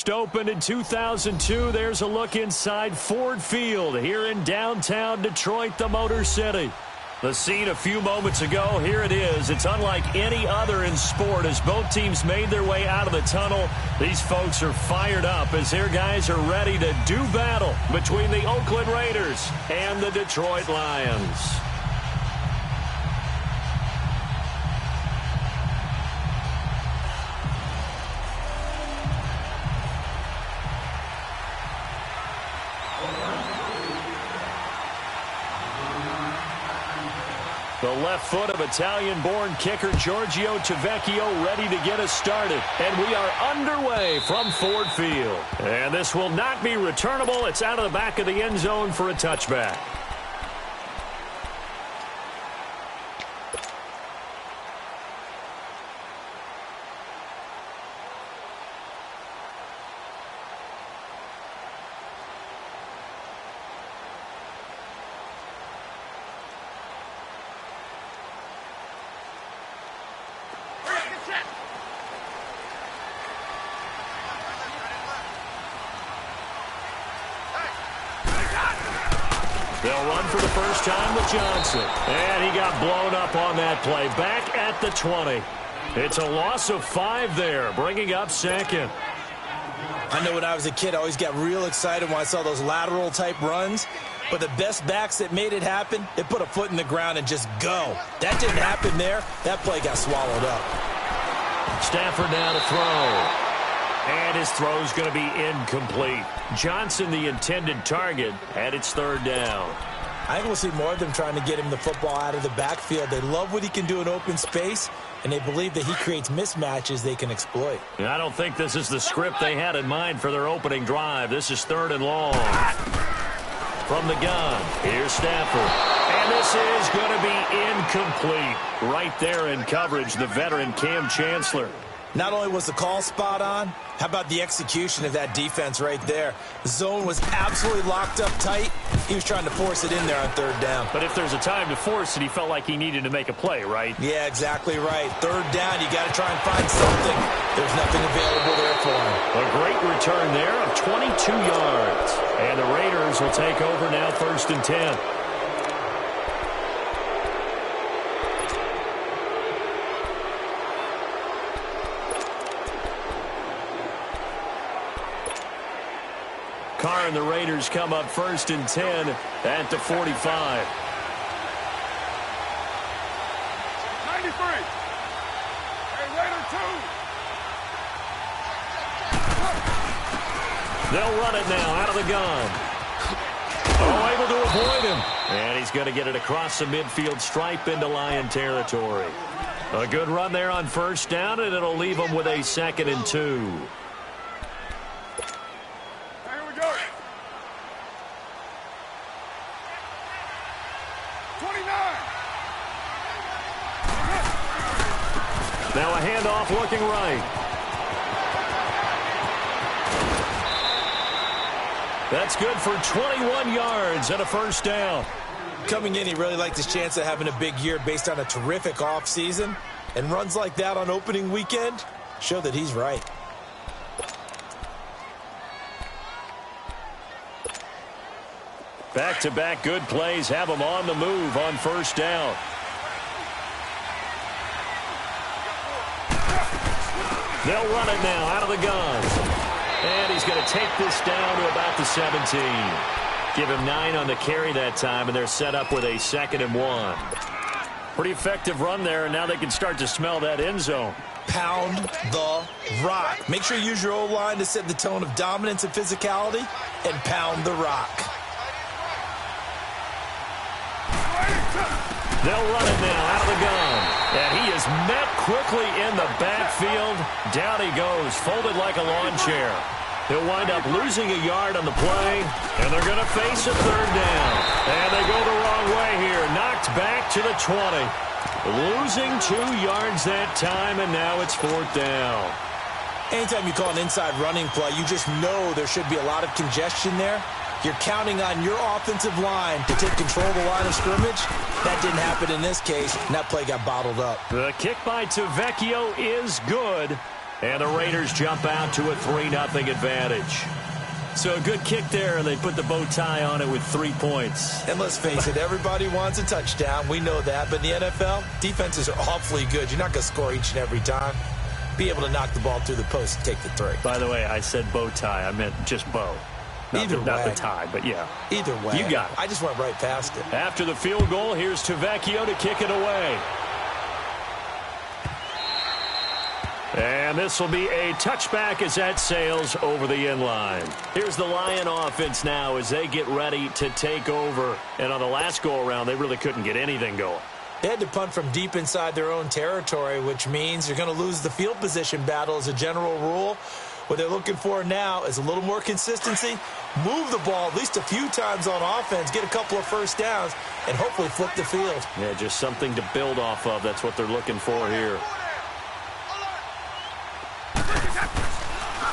first opened in 2002. There's a look inside Ford Field here in downtown Detroit, the Motor City. The scene a few moments ago, here it is. It's unlike any other in sport as both teams made their way out of the tunnel. These folks are fired up as their guys are ready to do battle between the Oakland Raiders and the Detroit Lions. The left foot of Italian-born kicker Giorgio Tavecchio ready to get us started. And we are underway from Ford Field. And this will not be returnable. It's out of the back of the end zone for a touchback. They'll run for the first time with Johnson. And he got blown up on that play. Back at the 20. It's a loss of 5 there, bringing up second. I know when I was a kid, I always got real excited when I saw those lateral-type runs. But the best backs that made it happen, they put a foot in the ground and just go. That didn't happen there. That play got swallowed up. Stafford now to throw. And his throw's going to be incomplete. Johnson, the intended target, and it's third down. I think we'll see more of them trying to get him the football out of the backfield. They love what he can do in open space, and they believe that he creates mismatches they can exploit. I don't think this is the script they had in mind for their opening drive. This is third and long. From the gun, here's Stafford. And this is going to be incomplete. Right there in coverage, the veteran Cam Chancellor. Not only was the call spot on, how about the execution of that defense right there? The zone was absolutely locked up tight. He was trying to force it in there on third down. But if there's a time to force it, he felt like he needed to make a play, right? Yeah, exactly right. Third down, you got to try and find something. There's nothing available there for him. A great return there of 22 yards. And the Raiders will take over now, first and 10. Carr and the Raiders come up first and 10 at the 45. 93. Hey, Raider 2. They'll run it now out of the gun. Oh, able to avoid him. And he's going to get it across the midfield stripe into Lion territory. A good run there on first down, and it'll leave him with a 2nd and 2. Now a handoff looking right. That's good for 21 yards and a first down. Coming in, he really liked his chance of having a big year based on a terrific offseason. And runs like that on opening weekend show that he's right. Back-to-back good plays have him on the move on first down. They'll run it now out of the gun. And he's going to take this down to about the 17. Give him 9 on the carry that time, and they're set up with a 2nd and 1. Pretty effective run there, and now they can start to smell that end zone. Pound the rock. Make sure you use your O-line to set the tone of dominance and physicality, and pound the rock. They'll run it now out of the gun. And he is met quickly in the backfield. Down he goes, folded like a lawn chair. He'll wind up losing a yard on the play, and they're going to face a third down. And they go the wrong way here. Knocked back to the 20. Losing 2 yards that time, and now it's 4th down. Anytime you call an inside running play, you just know there should be a lot of congestion there. You're counting on your offensive line to take control of the line of scrimmage. That didn't happen in this case, and that play got bottled up. The kick by Tavecchio is good. And the Raiders jump out to a 3-0 advantage. So a good kick there, and they put the bow tie on it with 3 points. And let's face it, everybody wants a touchdown. We know that. But in the NFL, defenses are awfully good. You're not going to score each and every time. Be able to knock the ball through the post and take the 3. By the way, I said bow tie. I meant just bow. Not the tie, but yeah. Either way. You got it. I just went right past it. After the field goal, here's Tavecchio to kick it away. And this will be a touchback as that sails over the end line. Here's the Lion offense now as they get ready to take over. And on the last go-around, they really couldn't get anything going. They had to punt from deep inside their own territory, which means you're going to lose the field position battle as a general rule. What they're looking for now is a little more consistency, move the ball at least a few times on offense, get a couple of first downs, and hopefully flip the field. Yeah, just something to build off of. That's what they're looking for here.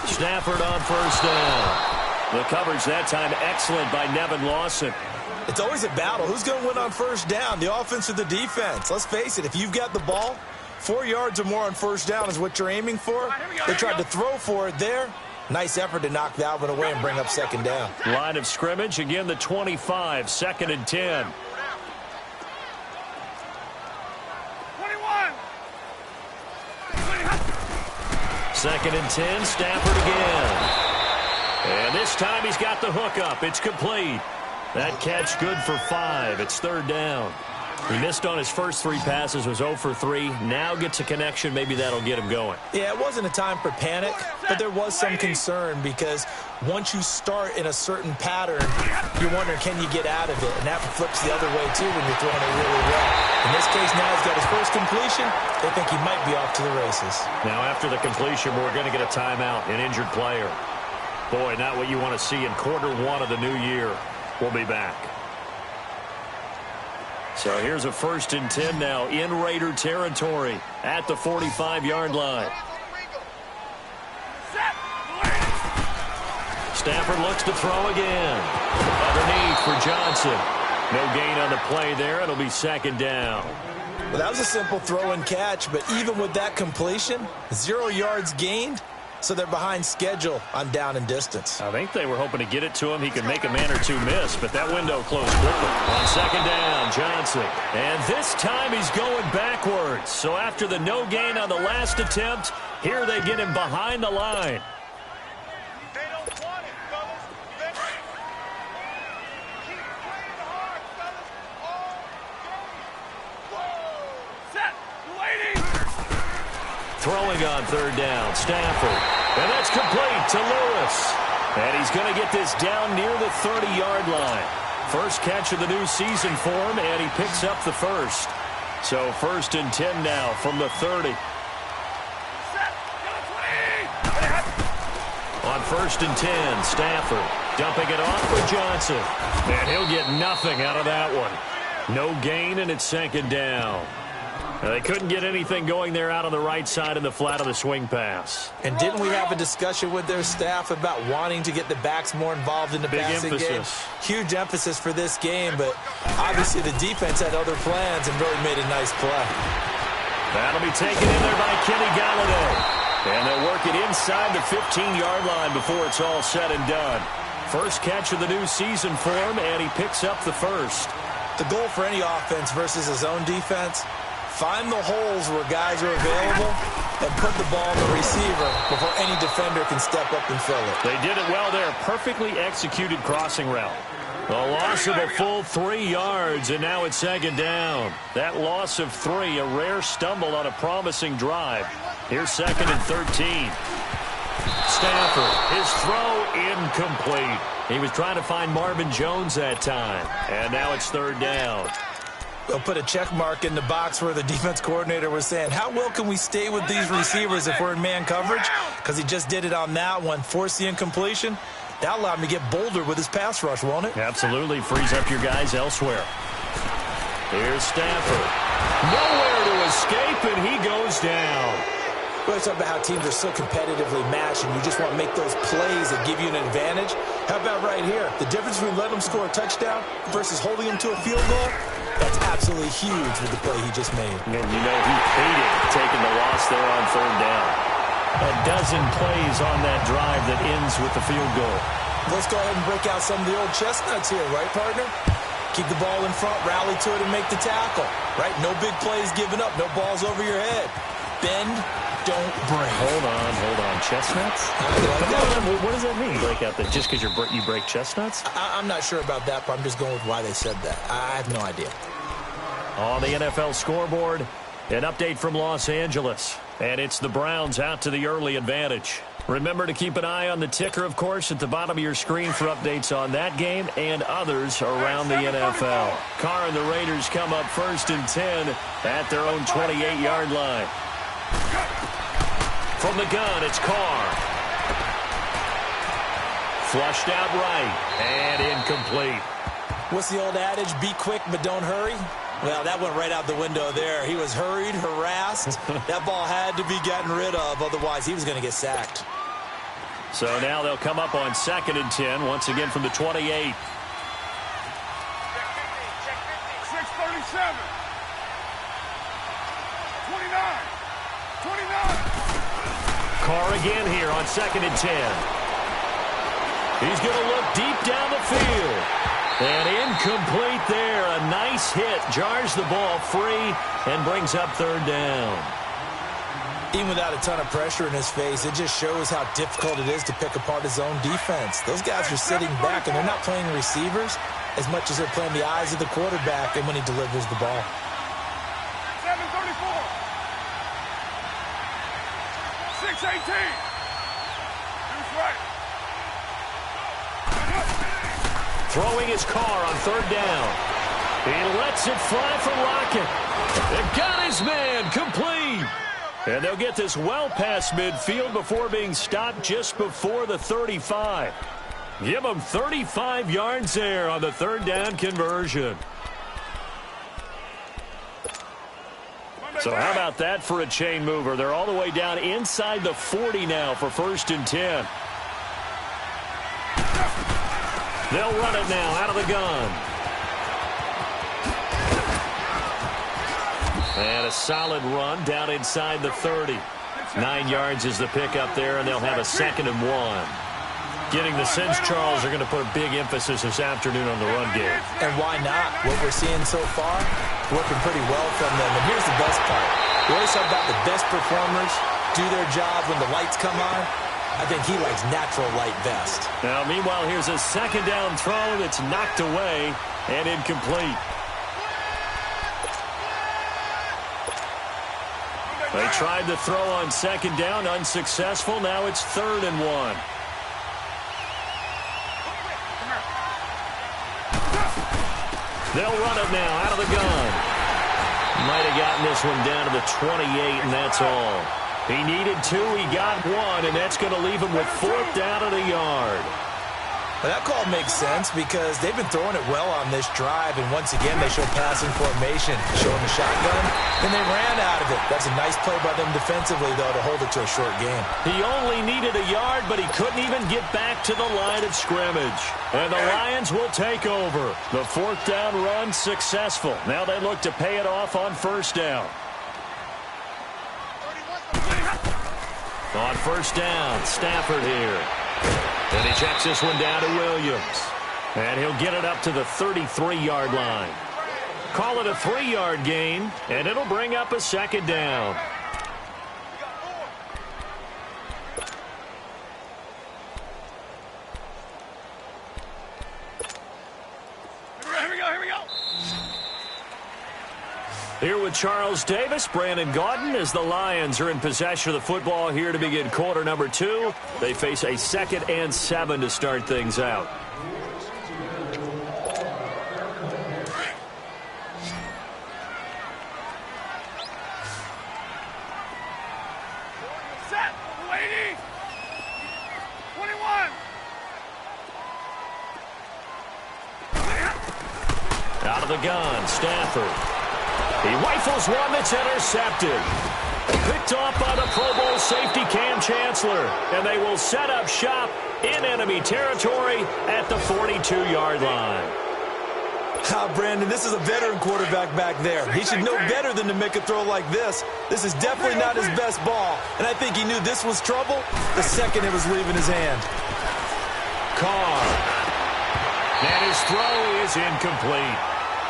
Stafford on first down. The coverage that time excellent by Nevin Lawson. It's always a battle. Who's going to win on first down, the offense or the defense? Let's face it, if you've got the ball, 4 yards or more on first down is what you're aiming for. They tried to throw for it there. Nice effort to knock that one away and bring up second down. Line of scrimmage, again the 25, 2nd and 10. 21. 2nd and 10, Stafford again. And this time he's got the hook up. It's complete. That catch good for 5. It's 3rd down. He missed on his first 3 passes, was 0 for 3. Now gets a connection. Maybe that'll get him going. Yeah, it wasn't a time for panic, but there was some concern because once you start in a certain pattern, you're wondering, can you get out of it? And that flips the other way, too, when you're throwing it really well. In this case, now he's got his first completion. They think he might be off to the races. Now, after the completion, we're going to get a timeout, an injured player. Boy, not what you want to see in quarter 1 of the new year. We'll be back. So here's a 1st and 10 now in Raider territory at the 45-yard line. Stafford looks to throw again. Underneath for Johnson. No gain on the play there. It'll be 2nd down. Well, that was a simple throw and catch, but even with that completion, 0 yards gained. So they're behind schedule on down and distance. I think they were hoping to get it to him. He could make a man or two miss, but that window closed quickly. On 2nd down, Johnson. And this time he's going backwards. So after the no gain on the last attempt, here they get him behind the line. They don't want it, fellas. Keep playing hard, fellas. All game. Whoa. Set. Waiting. Throwing on 3rd down, Stafford. And that's complete to Lewis. And he's going to get this down near the 30-yard line. First catch of the new season for him, and he picks up the first. So 1st and 10 now from the 30. Set. On 1st and 10, Stafford dumping it off for Johnson. And he'll get nothing out of that one. No gain, and it's 2nd down. Now, they couldn't get anything going there out on the right side in the flat of the swing pass. And didn't we have a discussion with their staff about wanting to get the backs more involved in the passing game? Huge emphasis for this game, but obviously the defense had other plans and really made a nice play. That'll be taken in there by Kenny Galladay. And they'll work it inside the 15-yard line before it's all said and done. First catch of the new season for him, and he picks up the first. The goal for any offense versus his own defense, find the holes where guys are available and put the ball on the receiver before any defender can step up and fill it. They did it well there. Perfectly executed crossing route. A loss of a full 3 yards, and now it's 2nd down. That loss of 3, a rare stumble on a promising drive. Here's 2nd and 13. Stafford, his throw incomplete. He was trying to find Marvin Jones that time. And now it's 3rd down. They'll put a check mark in the box where the defense coordinator was saying, how well can we stay with these receivers if we're in man coverage? Because he just did it on that one, forced the incompletion. That'll allow him to get bolder with his pass rush, won't it? Absolutely. Frees up your guys elsewhere. Here's Stafford. Nowhere to escape, and he goes down. We always talk about how teams are so competitively matched, and you just want to make those plays that give you an advantage. How about right here? The difference between letting them score a touchdown versus holding them to a field goal, that's absolutely huge with the play he just made. And you know he hated taking the loss there on 3rd down. A dozen plays on that drive that ends with the field goal. Let's go ahead and break out some of the old chestnuts here, right, partner? Keep the ball in front, rally to it, and make the tackle, right? No big plays given up, no balls over your head. Bend, don't break. Hold on. Chestnuts? What does that mean, break out that just because you break chestnuts? I'm not sure about that, but I'm just going with why they said that. I have no idea. On the NFL scoreboard, an update from Los Angeles. And it's the Browns out to the early advantage. Remember to keep an eye on the ticker, of course, at the bottom of your screen for updates on that game and others around the NFL. Carr and the Raiders come up 1st and 10 at their own 28-yard line. From the gun, it's Carr. Flushed out right and incomplete. What's the old adage? Be quick, but don't hurry. Well, that went right out the window there. He was hurried, harassed. That ball had to be gotten rid of, otherwise he was going to get sacked. So now they'll come up on 2nd and 10, once again from the 28. Check 637. 29. Carr again here on 2nd and 10. He's going to look deep down the field. And incomplete there. A nice hit. Jars the ball free and brings up 3rd down. Even without a ton of pressure in his face, it just shows how difficult it is to pick apart his own defense. Those guys are sitting back, and they're not playing receivers as much as they're playing the eyes of the quarterback and when he delivers the ball. 734. 618. Who's right? Throwing his Carr on 3rd down. He lets it fly for Lockett. They got his man complete. And they'll get this well past midfield before being stopped just before the 35. Give them 35 yards there on the 3rd down conversion. So how about that for a chain mover? They're all the way down inside the 40 now for 1st and 10. They'll run it now out of the gun. And a solid run down inside the 30. 9 yards is the pickup there, and they'll have a 2nd and 1. Getting the sense Charles are going to put a big emphasis this afternoon on the run game. And why not? What we're seeing so far, working pretty well from them. And here's the best part. We always talk about the best performers do their job when the lights come on. I think he likes natural light best. Now, meanwhile, here's a 2nd down throw that's knocked away and incomplete. They tried the throw on 2nd down, unsuccessful. Now it's 3rd and 1. They'll run it now out of the gun. Might have gotten this one down to the 28, and that's all. He needed 2, he got 1, and that's going to leave him with 4th down at a yard. Well, that call makes sense because they've been throwing it well on this drive, and once again they show passing formation, showing the shotgun, and they ran out of it. That's a nice play by them defensively, though, to hold it to a short game. He only needed a yard, but he couldn't even get back to the line of scrimmage. And the Lions will take over. The 4th down run successful. Now they look to pay it off on 1st down. On 1st down, Stafford here. And he checks this one down to Williams. And he'll get it up to the 33-yard line. Call it a 3-yard gain, and it'll bring up a 2nd down. Here we go. Here with Charles Davis, Brandon Gaudin, as the Lions are in possession of the football here to begin quarter number 2. They face a 2nd and 7 to start things out. Set. Lady. 21. Out of the gun, Stafford. He rifles one that's intercepted. Picked off by the Pro Bowl safety Cam Chancellor. And they will set up shop in enemy territory at the 42-yard line. Brandon, this is a veteran quarterback back there. He should know better than to make a throw like this. This is definitely not his best ball, and I think he knew this was trouble the second it was leaving his hand. Carr. And his throw is incomplete.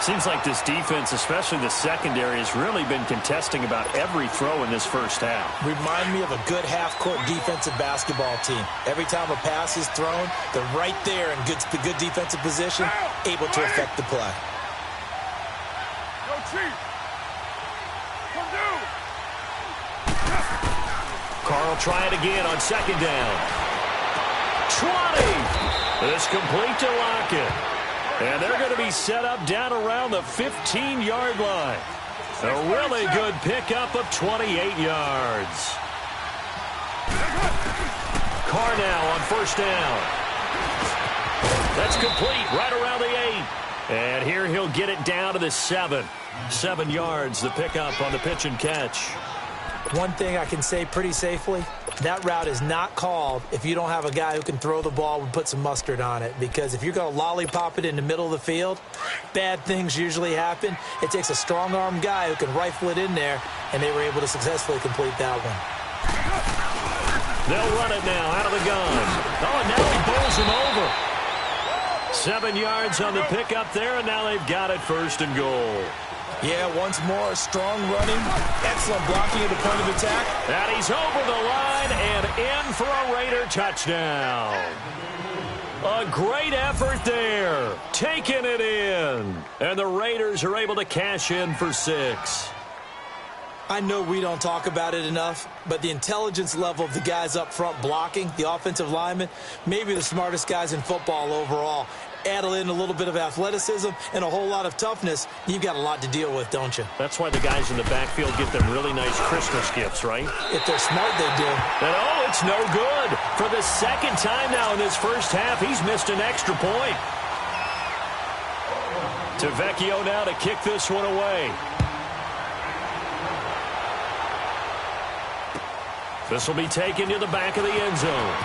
Seems like this defense, especially the secondary, has really been contesting about every throw in this first half. Remind me of a good half-court defensive basketball team. Every time a pass is thrown, they're right there in good defensive position, able to affect the play. Go, Chief. Come do. Carr will try it again on second down. 20. It's complete to Lockett. And they're going to be set up down around the 15-yard line. A really good pickup of 28 yards. Carr now on first down. That's complete right around the 8. And here he'll get it down to the 7. 7 yards, the pickup on the pitch and catch. One thing I can say pretty safely, that route is not called if you don't have a guy who can throw the ball and put some mustard on it. Because if you're going to lollipop it in the middle of the field, bad things usually happen. It takes a strong-arm guy who can rifle it in there, and they were able to successfully complete that one. They'll run it now out of the gun. Oh, and now he bowls him over. 7 yards on the pickup there, and now they've got it first and goal. Yeah, once more, strong running, excellent blocking at the point of attack. And he's over the line and in for a Raider touchdown. A great effort there, taking it in. And the Raiders are able to cash in for 6. I know we don't talk about it enough, but the intelligence level of the guys up front blocking, the offensive linemen, maybe the smartest guys in football overall. Add in a little bit of athleticism and a whole lot of toughness, you've got a lot to deal with, don't you? That's why the guys in the backfield get them really nice Christmas gifts, right? If they're smart, they do. And oh, it's no good. For the second time now in this first half, he's missed an extra point. To Vecchio now to kick this one away. This will be taken to the back of the end zone.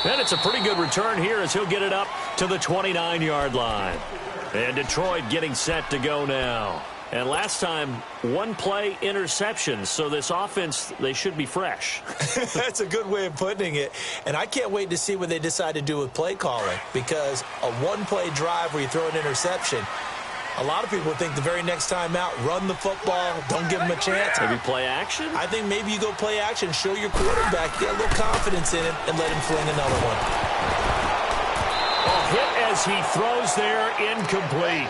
And it's a pretty good return here as he'll get it up to the 29-yard line. And Detroit getting set to go now. And last time, one play interception. So this offense, they should be fresh. That's a good way of putting it. And I can't wait to see what they decide to do with play calling. Because a one-play drive where you throw an interception, a lot of people think the very next time out, run the football, don't give them a chance. Maybe play action? I think maybe you go play action, show your quarterback, get a little confidence in him, and let him fling another one. A hit as he throws there, incomplete.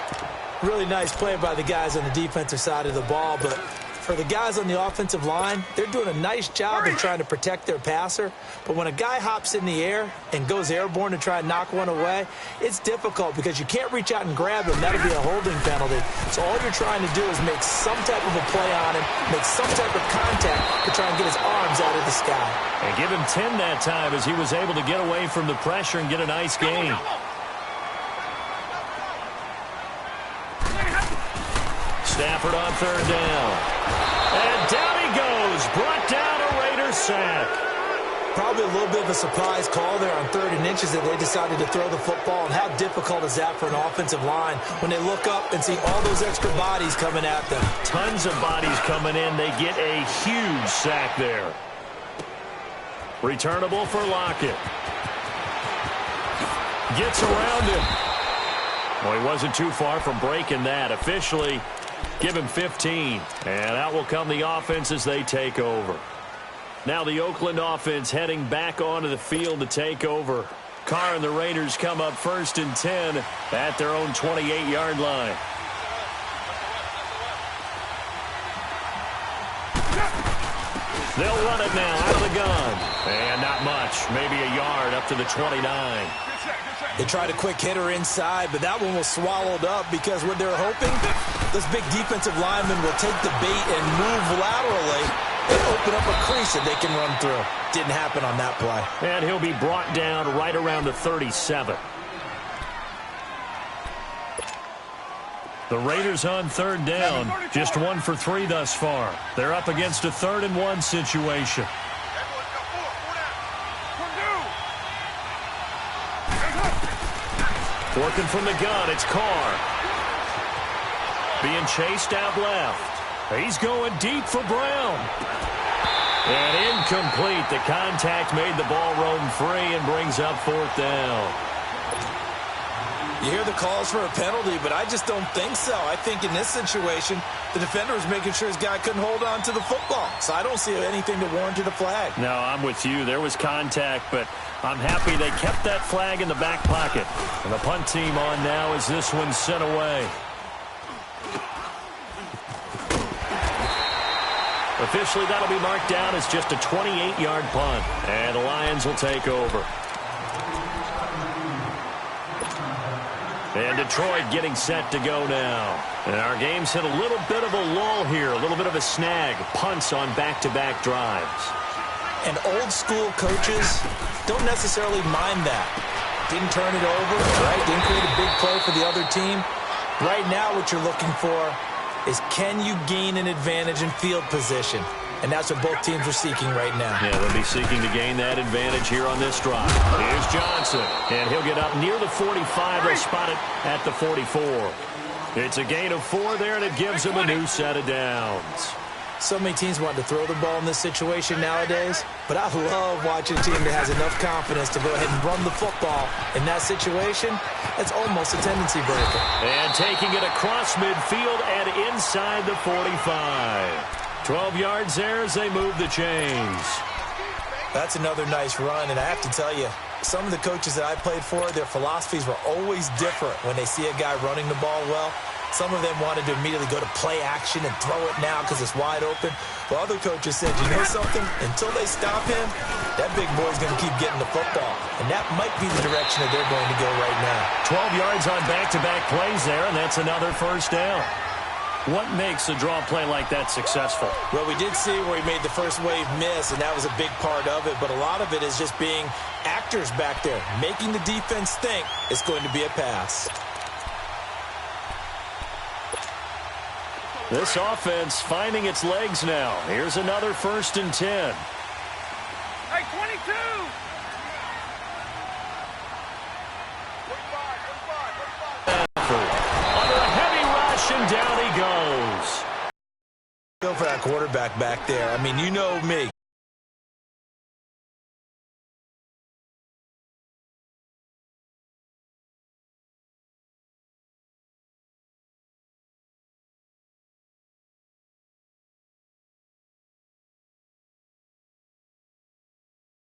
Really nice play by the guys on the defensive side of the ball, but for the guys on the offensive line, they're doing a nice job of trying to protect their passer. But when a guy hops in the air and goes airborne to try and knock one away, it's difficult because you can't reach out and grab him. That'll be a holding penalty. So all you're trying to do is make some type of a play on him, make some type of contact to try and get his arms out of the sky. And give him 10 that time as he was able to get away from the pressure and get a nice gain. Stafford on third down. And down he goes. Brought down a Raider sack. Probably a little bit of a surprise call there on 3rd and inches that they decided to throw the football. And how difficult is that for an offensive line when they look up and see all those extra bodies coming at them? Tons of bodies coming in. They get a huge sack there. Returnable for Lockett. Gets around him. Well, he wasn't too far from breaking that. Officially, give him 15. And out will come the offense as they take over. Now the Oakland offense heading back onto the field to take over. Carr and the Raiders come up 1st and 10 at their own 28-yard line. They'll run it now out of the gun. And not much. Maybe a yard up to the 29. They tried a quick hitter inside, but that one was swallowed up because what they're hoping, those big defensive linemen will take the bait and move laterally and open up a crease that they can run through. Didn't happen on that play. And he'll be brought down right around the 37. The Raiders on 3rd down, just 1 for 3 thus far. They're up against a 3rd and 1 situation. Working from the gun, it's Carr. Being chased out left. He's going deep for Brown. And incomplete. The contact made the ball roam free and brings up fourth down. You hear the calls for a penalty, but I just don't think so. I think in this situation, the defender was making sure his guy couldn't hold on to the football. So I don't see anything to warrant a flag. No, I'm with you. There was contact, but I'm happy they kept that flag in the back pocket. And the punt team on now as this one's sent away. Officially, that'll be marked down as just a 28-yard punt. And the Lions will take over. And Detroit getting set to go now. And our game's hit a little bit of a lull here, a little bit of a snag. Punts on back-to-back drives. And old-school coaches don't necessarily mind that. Didn't turn it over, right? Didn't create a big play for the other team. Right now what you're looking for is can you gain an advantage in field position? And that's what both teams are seeking right now. Yeah, they'll be seeking to gain that advantage here on this drive. Here's Johnson, and he'll get up near the 45. They'll spot it at the 44. It's a gain of 4 there, and it gives them a new set of downs. So many teams want to throw the ball in this situation nowadays, but I love watching a team that has enough confidence to go ahead and run the football. In that situation, it's almost a tendency breaker. And taking it across midfield and inside the 45. 12 yards there as they move the chains. That's another nice run, and I have to tell you, some of the coaches that I played for, their philosophies were always different when they see a guy running the ball well. Some of them wanted to immediately go to play action and throw it now because it's wide open. While other coaches said, you know something? Until they stop him, that big boy's going to keep getting the football. And that might be the direction that they're going to go right now. 12 yards on back-to-back plays there, and that's another first down. What makes a draw play like that successful? Well, we did see where he made the first wave miss, and that was a big part of it. But a lot of it is just being actors back there, making the defense think it's going to be a pass. This offense finding its legs now. Here's another 1st and 10. Hey, 22! Under a heavy rush, and down he goes. Go for that quarterback back there. I mean, you know me.